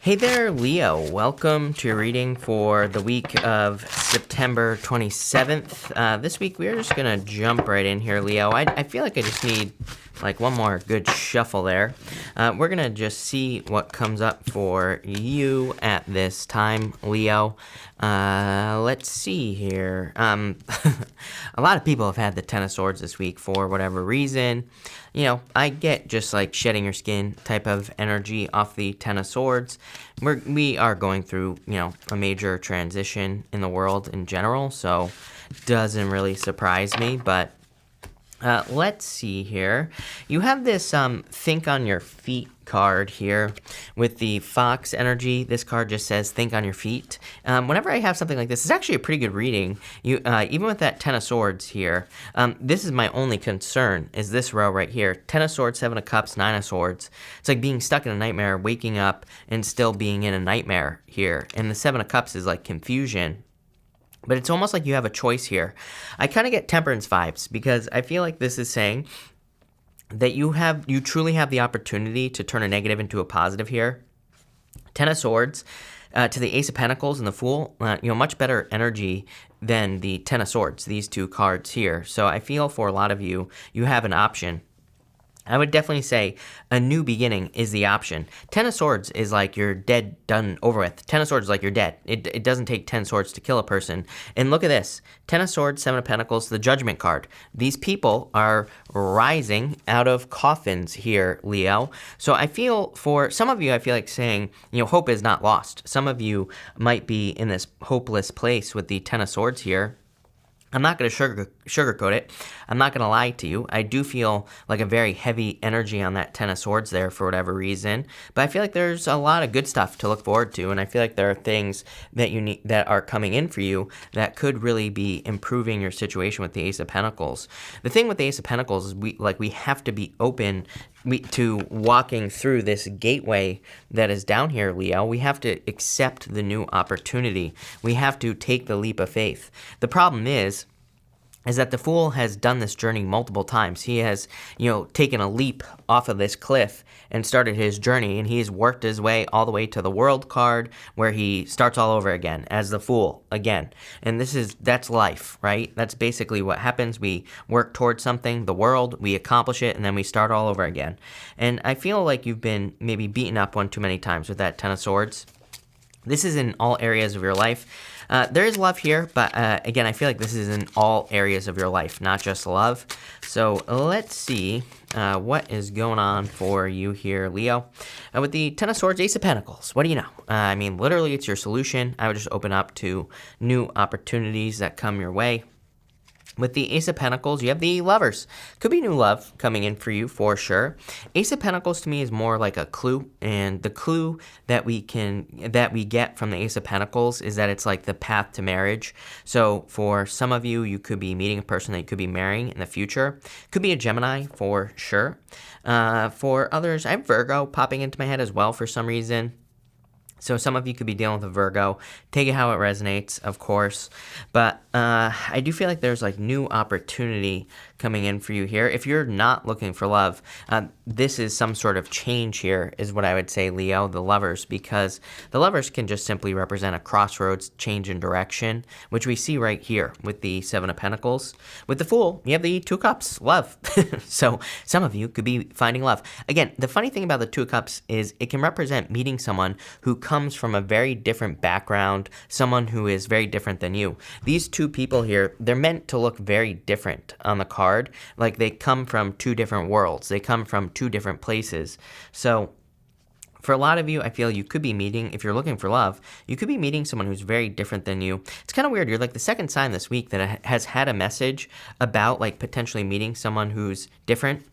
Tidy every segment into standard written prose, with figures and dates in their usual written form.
Hey there, Leo. Welcome to your reading for the week of September 27th. This week, we're just going to jump right in here, Leo. I feel like I just need like one more good shuffle there. We're going to just see what comes up for you at this time, Leo. Let's see here. A lot of people have had the Ten of Swords this week for whatever reason. You know, I get just like shedding your skin type of energy off the Ten of Swords. We are going through, a major transition in the world in general, so doesn't really surprise me, but let's see here. You have this Think on Your Feet card here with the Fox energy. This card just says think on your feet. Whenever I have something like this, it's actually a pretty good reading. You even with that Ten of Swords here, this is my only concern, is this row right here. Ten of Swords, Seven of Cups, Nine of Swords. It's like being stuck in a nightmare, waking up, and still being in a nightmare here. And the Seven of Cups is like confusion. But it's almost like you have a choice here. I kind of get Temperance vibes because I feel like this is saying that you truly have the opportunity to turn a negative into a positive here. Ten of Swords to the Ace of Pentacles and the Fool, much better energy than the Ten of Swords, these two cards here. So I feel for a lot of you, you have an option. I would definitely say a new beginning is the option. Ten of Swords is like you're dead, done, over with. Ten of Swords is like you're dead. It doesn't take 10 swords to kill a person. And look at this. Ten of Swords, Seven of Pentacles, the Judgment card. These people are rising out of coffins here, Leo. So I feel for some of you, I feel like saying, hope is not lost. Some of you might be in this hopeless place with the Ten of Swords here. I'm not going to sugarcoat it. I'm not going to lie to you. I do feel like a very heavy energy on that Ten of Swords there for whatever reason. But I feel like there's a lot of good stuff to look forward to. And I feel like there are things that you need that are coming in for you that could really be improving your situation with the Ace of Pentacles. The thing with the Ace of Pentacles is we have to be open to walking through this gateway that is down here, Leo. We have to accept the new opportunity. We have to take the leap of faith. The problem is that the Fool has done this journey multiple times. He has, taken a leap off of this cliff and started his journey, and he's worked his way all the way to the World card, where he starts all over again as the Fool again. And that's life, right? That's basically what happens. We work towards something, the world, we accomplish it, and then we start all over again. And I feel like you've been maybe beaten up one too many times with that Ten of Swords. This is in all areas of your life. There is love here, but again, I feel like this is in all areas of your life, not just love. So let's see what is going on for you here, Leo. With the Ten of Swords, Ace of Pentacles, what do you know? Literally, it's your solution. I would just open up to new opportunities that come your way. With the Ace of Pentacles, you have the Lovers. Could be new love coming in for you for sure. Ace of Pentacles to me is more like a clue, and the clue that we get from the Ace of Pentacles is that it's like the path to marriage. So for some of you, you could be meeting a person that you could be marrying in the future. Could be a Gemini for sure. For others, I have Virgo popping into my head as well for some reason. So some of you could be dealing with a Virgo. Take it how it resonates, of course. But I do feel like there's like new opportunity coming in for you here. If you're not looking for love, this is some sort of change here is what I would say, Leo, the Lovers, because the Lovers can just simply represent a crossroads, change in direction, which we see right here with the Seven of Pentacles. With the Fool, you have the Two of Cups, love. So some of you could be finding love. Again, the funny thing about the Two of Cups is it can represent meeting someone who comes from a very different background, someone who is very different than you. These two people here, they're meant to look very different on the card. Like they come from two different worlds. They come from two different places. So for a lot of you, I feel you could be meeting, if you're looking for love, you could be meeting someone who's very different than you. It's kind of weird. You're like the second sign this week that has had a message about like potentially meeting someone who's different.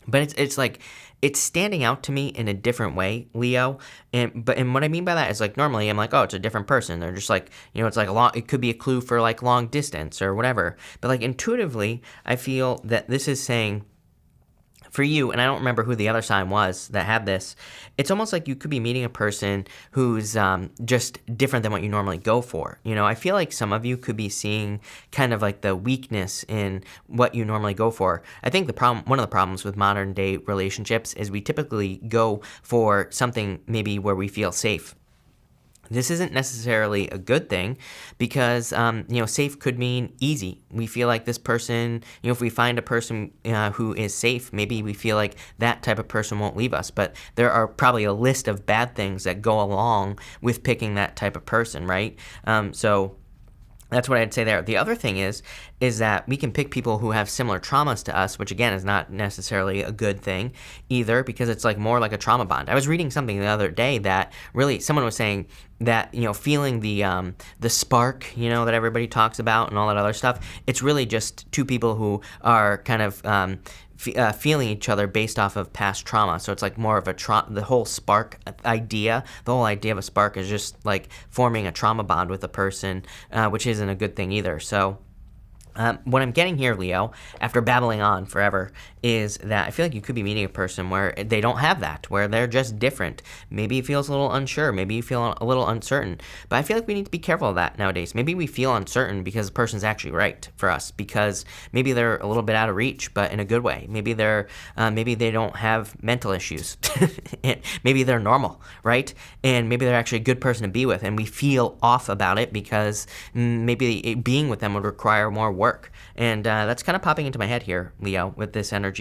But it's like, it's standing out to me in a different way, Leo. And what I mean by that is like normally I'm like, oh, it's a different person. They're just like, it's like it could be a clue for like long distance or whatever. But like intuitively, I feel that this is saying for you, and I don't remember who the other sign was that had this, it's almost like you could be meeting a person who's just different than what you normally go for. I feel like some of you could be seeing kind of like the weakness in what you normally go for. I think one of the problems with modern day relationships is we typically go for something maybe where we feel safe. This isn't necessarily a good thing because, safe could mean easy. We feel like this person, if we find a person who is safe, maybe we feel like that type of person won't leave us. But there are probably a list of bad things that go along with picking that type of person, right? So that's what I'd say there. The other thing is that we can pick people who have similar traumas to us, which again is not necessarily a good thing either, because it's like more like a trauma bond. I was reading something the other day that really someone was saying that, feeling the spark, that everybody talks about and all that other stuff, it's really just two people who are kind of feeling each other based off of past trauma. So it's like more of the whole spark idea. The whole idea of a spark is just like forming a trauma bond with a person, which isn't a good thing either. So what I'm getting here, Leo, after babbling on forever, is that I feel like you could be meeting a person where they don't have that, where they're just different. Maybe you feel a little unsure. Maybe you feel a little uncertain. But I feel like we need to be careful of that nowadays. Maybe we feel uncertain because the person's actually right for us, because maybe they're a little bit out of reach, but in a good way. Maybe maybe they don't have mental issues. Maybe they're normal, right? And maybe they're actually a good person to be with, and we feel off about it because maybe being with them would require more work. And that's kind of popping into my head here, Leo, with this energy.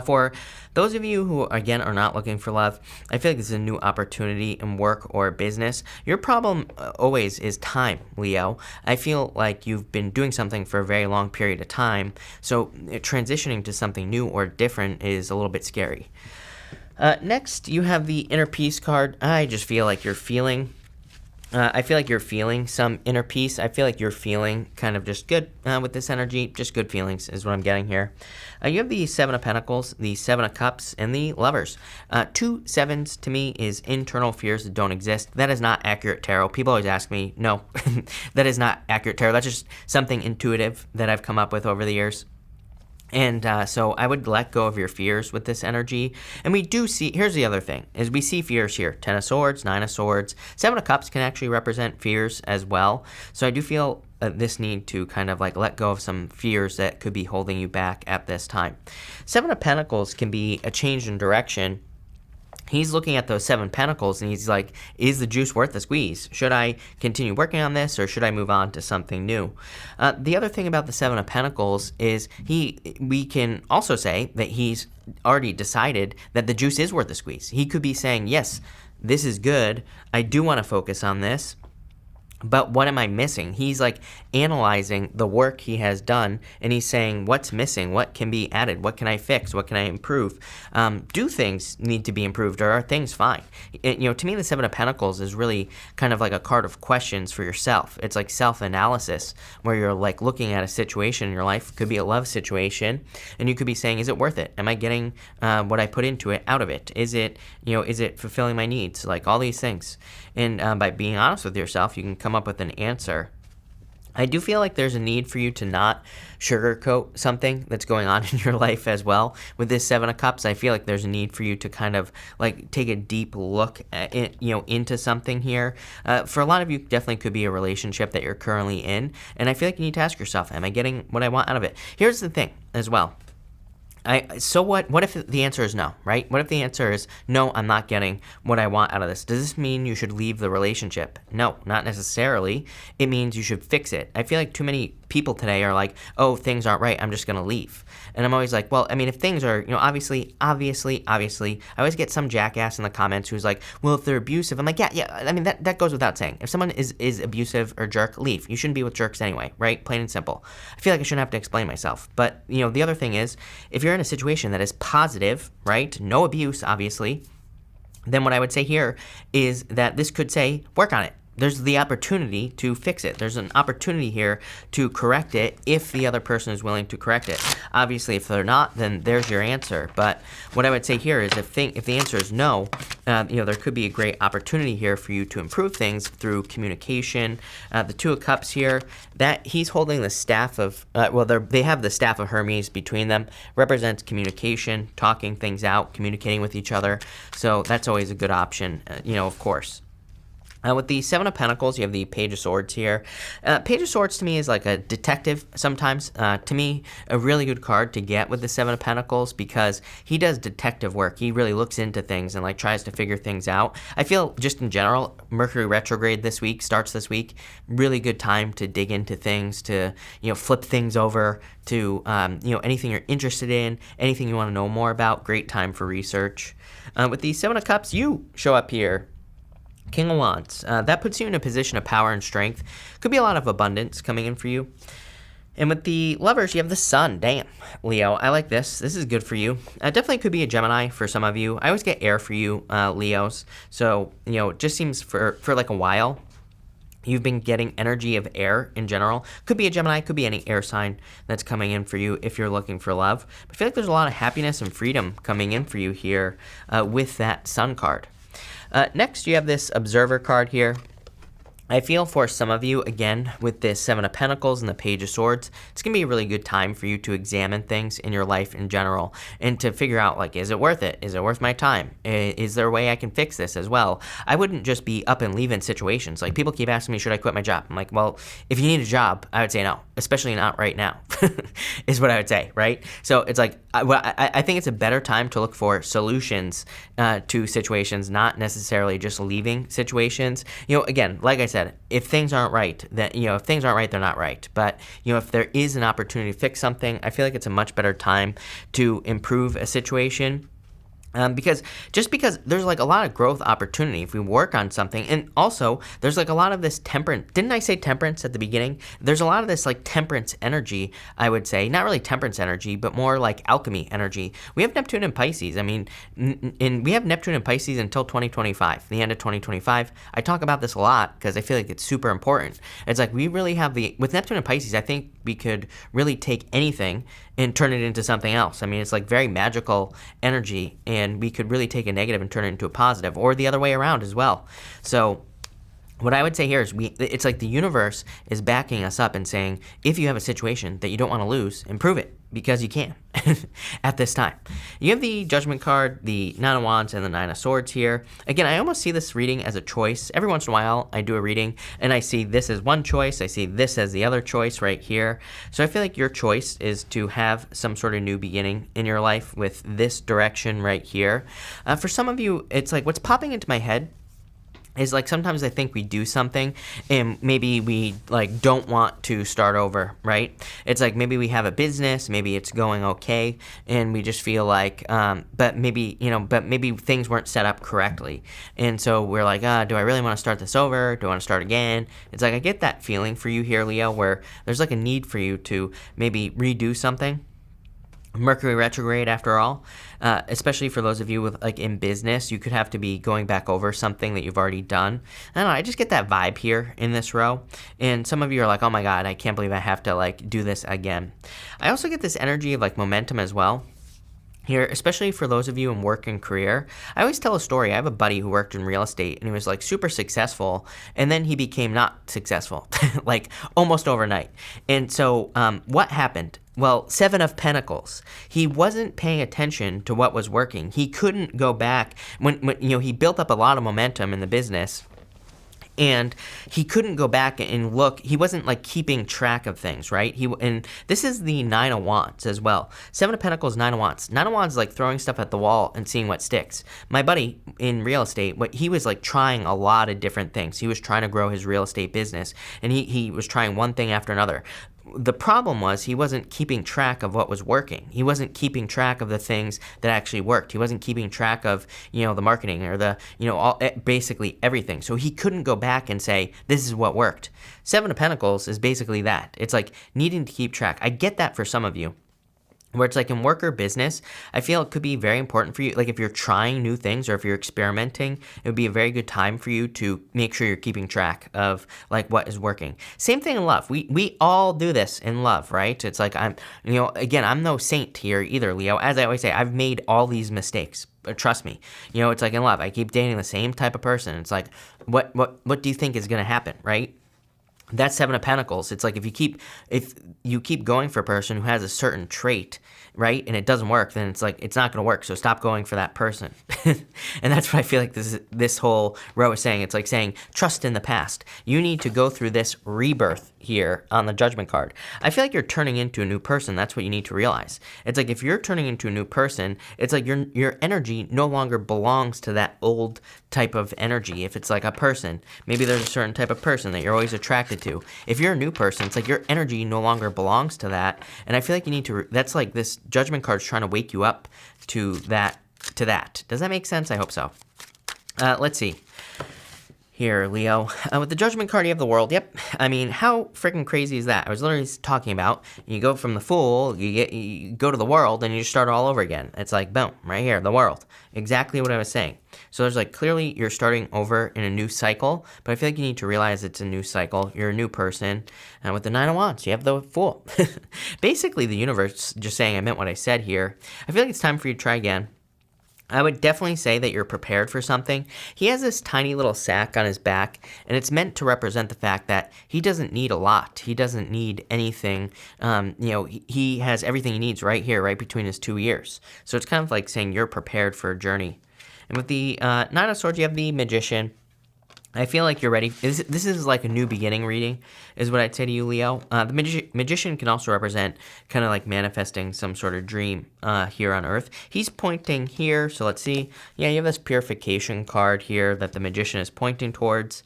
For those of you who, again, are not looking for love, I feel like this is a new opportunity in work or business. Your problem always is time, Leo. I feel like you've been doing something for a very long period of time, so transitioning to something new or different is a little bit scary. Next, you have the Inner Peace card. I just feel like you're feeling... I feel like you're feeling some inner peace. I feel like you're feeling kind of just good with this energy. Just good feelings is what I'm getting here. You have the Seven of Pentacles, the Seven of Cups, and the Lovers. 2 sevens to me is internal fears that don't exist. That is not accurate tarot. People always ask me, no, that is not accurate tarot. That's just something intuitive that I've come up with over the years. And so I would let go of your fears with this energy. And we do see, here's the other thing, is we see fears here. 10 of Swords, 9 of Swords. 7 of Cups can actually represent fears as well. So I do feel this need to kind of like let go of some fears that could be holding you back at this time. 7 of Pentacles can be a change in direction. He's looking at those 7 pentacles and he's like, is the juice worth the squeeze? Should I continue working on this or should I move on to something new? The other thing about the 7 of Pentacles is we can also say that he's already decided that the juice is worth the squeeze. He could be saying, yes, this is good. I do want to focus on this. But what am I missing? He's like analyzing the work he has done and he's saying, what's missing? What can be added? What can I fix? What can I improve? Do things need to be improved or are things fine? To me, the 7 of Pentacles is really kind of like a card of questions for yourself. It's like self-analysis where you're like looking at a situation in your life. Could be a love situation and you could be saying, is it worth it? Am I getting what I put into it out of it? Is it fulfilling my needs? Like all these things. And by being honest with yourself, you can come up with an answer. I do feel like there's a need for you to not sugarcoat something that's going on in your life as well. With this 7 of Cups, I feel like there's a need for you to kind of like take a deep look at it, into something here. For a lot of you, definitely could be a relationship that you're currently in. And I feel like you need to ask yourself, am I getting what I want out of it? Here's the thing as well. So what if the answer is no, right? What if the answer is, no, I'm not getting what I want out of this? Does this mean you should leave the relationship? No, not necessarily. It means you should fix it. I feel like too many people today are like, oh, things aren't right, I'm just going to leave. And I'm always like, well, I mean, if things are, obviously, I always get some jackass in the comments who's like, well, if they're abusive, I'm like, yeah, I mean, that goes without saying. If someone is abusive or jerk, leave. You shouldn't be with jerks anyway, right? Plain and simple. I feel like I shouldn't have to explain myself. But, the other thing is, if you're in a situation that is positive, right, no abuse, obviously, then what I would say here is that this could say, work on it. there's the opportunity to fix it. There's an opportunity here to correct it if the other person is willing to correct it. Obviously, if they're not, then there's your answer. But what I would say here is if the answer is no, there could be a great opportunity here for you to improve things through communication. The Two of Cups here, that he's holding the staff of, they have the staff of Hermes between them, represents communication, talking things out, communicating with each other. So that's always a good option, of course. With the Seven of Pentacles, you have the Page of Swords here. Page of Swords to me is like a detective sometimes. To me, a really good card to get with the Seven of Pentacles because he does detective work. He really looks into things and like tries to figure things out. I feel just in general, Mercury retrograde starts this week. Really good time to dig into things, to flip things over, to anything you're interested in, anything you want to know more about. Great time for research. With the Seven of Cups, you show up here. King of Wands, that puts you in a position of power and strength. Could be a lot of abundance coming in for you. And with the Lovers, you have the Sun. Damn, Leo, I like this. This is good for you. Definitely could be a Gemini for some of you. I always get air for you, Leos. So, it just seems for like a while, you've been getting energy of air in general. Could be a Gemini, could be any air sign that's coming in for you if you're looking for love. But I feel like there's a lot of happiness and freedom coming in for you here with that Sun card. Next, you have this Observer card here. I feel for some of you, again, with this Seven of Pentacles and the Page of Swords, it's going to be a really good time for you to examine things in your life in general and to figure out, like, is it worth it? Is it worth my time? Is there a way I can fix this as well? I wouldn't just be up and leaving situations. Like, people keep asking me, should I quit my job? I'm like, well, if you need a job, I would say no, especially not right now, is what I would say, right? So it's like, I think it's a better time to look for solutions to situations, not necessarily just leaving situations. Again, like I said, if things aren't right, then if things aren't right, they're not right. But if there is an opportunity to fix something, I feel like it's a much better time to improve a situation. Because there's like a lot of growth opportunity if we work on something. And also there's like a lot of this temperance. Didn't I say temperance at the beginning? There's a lot of this like temperance energy, I would say. Not really temperance energy, but more like alchemy energy. We have Neptune and Pisces. I mean, we have Neptune and Pisces until 2025, the end of 2025. I talk about this a lot because I feel like it's super important. It's like we really have with Neptune and Pisces, I think we could really take anything and turn it into something else. I mean, it's like very magical energy, and we could really take a negative and turn it into a positive, or the other way around as well. So what I would say here is it's like the universe is backing us up and saying, if you have a situation that you don't want to lose, improve it, because you can at this time. You have the Judgment card, the Nine of Wands, and the Nine of Swords here. Again, I almost see this reading as a choice. Every once in a while, I do a reading, and I see this as one choice. I see this as the other choice right here. So I feel like your choice is to have some sort of new beginning in your life with this direction right here. For some of you, it's like what's popping into my head is like sometimes I think we do something and maybe we like don't want to start over, right? It's like maybe we have a business, maybe it's going okay, and we just feel like, but maybe things weren't set up correctly. And so we're like, do I really want to start this over? Do I want to start again? It's like I get that feeling for you here, Leo, where there's like a need for you to maybe redo something. Mercury retrograde, after all, especially for those of you with like in business, you could have to be going back over something that you've already done. I don't know, I just get that vibe here in this row. And some of you are like, oh my God, I can't believe I have to like do this again. I also get this energy of like momentum as well. Here, especially for those of you in work and career, I always tell a story. I have a buddy who worked in real estate and he was like super successful, and then he became not successful, like almost overnight. And so what happened? Well, Seven of Pentacles. He wasn't paying attention to what was working. He couldn't go back when he built up a lot of momentum in the business. And he couldn't go back and look. He wasn't like keeping track of things, right? And this is the Nine of Wands as well. Seven of Pentacles, Nine of Wands. Nine of Wands is like throwing stuff at the wall and seeing what sticks. My buddy in real estate, he was like trying a lot of different things. He was trying to grow his real estate business, and he was trying one thing after another. The problem was he wasn't keeping track of what was working. He wasn't keeping track of the things that actually worked. He wasn't keeping track of, the marketing or basically everything. So he couldn't go back and say, this is what worked. Seven of Pentacles is basically that. It's like needing to keep track. I get that for some of you. where it's like in work or business, I feel it could be very important for you. Like if you're trying new things or if you're experimenting, it would be a very good time for you to make sure you're keeping track of like what is working. Same thing in love. We all do this in love, right? It's like again, I'm no saint here either, Leo. As I always say, I've made all these mistakes. But trust me, it's like in love. I keep dating the same type of person. It's like, what do you think is going to happen, right? That's Seven of Pentacles. It's like if you keep going for a person who has a certain trait, right, and it doesn't work, then it's like it's not going to work. So stop going for that person. And that's what I feel like this whole row is saying. It's like saying trust in the past. You need to go through this rebirth here on the Judgment card. I feel like you're turning into a new person. That's what you need to realize. It's like if you're turning into a new person, it's like your energy no longer belongs to that old type of energy. If it's like a person, maybe there's a certain type of person that you're always attracted to. If you're a new person, it's like your energy no longer belongs to that. And I feel like you need to, that's like this Judgment card is trying to wake you up to that. Does that make sense? I hope so. Let's see. Here, Leo. With the Judgment card, you have the World. Yep. I mean, how freaking crazy is that? I was literally talking about, you go from the Fool, you go to the World, and you just start all over again. It's like, boom, right here, the World. Exactly what I was saying. So there's like, clearly you're starting over in a new cycle, but I feel like you need to realize it's a new cycle. You're a new person. And with the Nine of Wands, you have the Fool. Basically, the universe just saying I meant what I said here. I feel like it's time for you to try again. I would definitely say that you're prepared for something. He has this tiny little sack on his back, and it's meant to represent the fact that he doesn't need a lot. He doesn't need anything. He has everything he needs right here, right between his 2 ears. So it's kind of like saying you're prepared for a journey. And with the Nine of Swords, you have the Magician. I feel like you're ready. This is like a new beginning reading, is what I'd say to you, Leo. The Magician can also represent kind of like manifesting some sort of dream here on Earth. He's pointing here, so let's see. Yeah, you have this Purification card here that the Magician is pointing towards.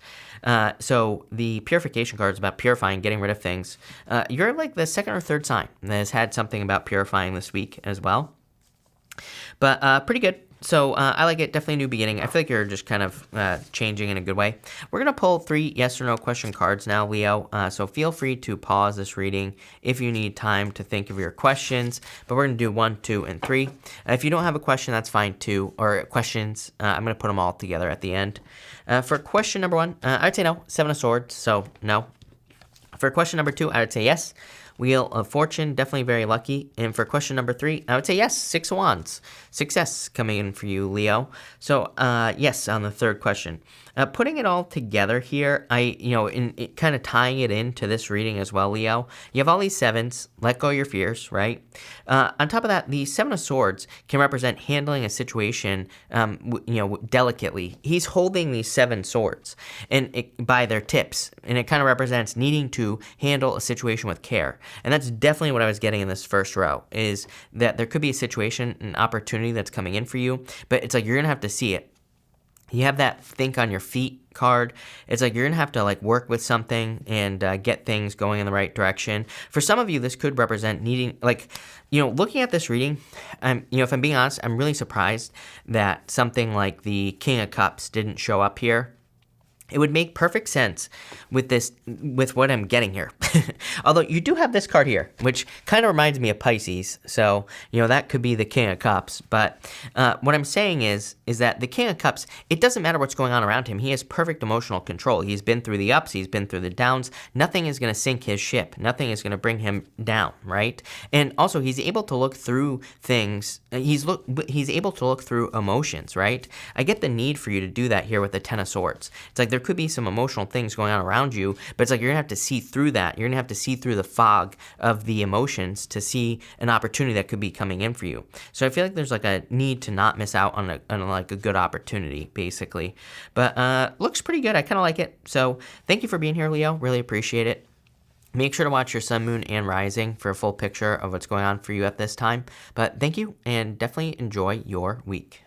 So the Purification card is about purifying, getting rid of things. You're like the second or third sign that has had something about purifying this week as well. But pretty good. So I like it. Definitely a new beginning. I feel like you're just kind of changing in a good way. We're going to pull 3 yes or no question cards now, Leo. So feel free to pause this reading if you need time to think of your questions. But we're going to do 1, 2, and 3. If you don't have a question, that's fine too. Or questions, I'm going to put them all together at the end. For question number 1, I'd say no. 7 of Swords, so no. For question number 2, I would say yes. Wheel of Fortune, definitely very lucky. And for question number 3, I would say yes, 6 of Wands. Success coming in for you, Leo. So, yes, on the third question. Putting it all together here, in kind of tying it into this reading as well, Leo, you have all these 7s, let go of your fears, right? On top of that, the 7 of Swords can represent handling a situation, delicately. He's holding these 7 swords by their tips, and it kind of represents needing to handle a situation with care. And that's definitely what I was getting in this first row, is that there could be a situation, an opportunity that's coming in for you, but it's like you're going to have to see it. You have that think on your feet card. It's like you're going to have to like work with something and get things going in the right direction. For some of you, this could represent needing, looking at this reading, if I'm being honest, I'm really surprised that something like the King of Cups didn't show up here. It would make perfect sense with what I'm getting here. Although you do have this card here, which kind of reminds me of Pisces. So, that could be the King of Cups. But what I'm saying is that the King of Cups, it doesn't matter what's going on around him. He has perfect emotional control. He's been through the ups. He's been through the downs. Nothing is going to sink his ship. Nothing is going to bring him down, right? And also, he's able to look through things. He's able to look through emotions, right? I get the need for you to do that here with the Ten of Swords. It's like there could be some emotional things going on around you, but it's like you're going to have to see through that. You're going to have to see through the fog of the emotions to see an opportunity that could be coming in for you. So I feel like there's like a need to not miss out on a good opportunity, basically. But looks pretty good. I kind of like it. So thank you for being here, Leo. Really appreciate it. Make sure to watch your sun, moon, and rising for a full picture of what's going on for you at this time. But thank you, and definitely enjoy your week.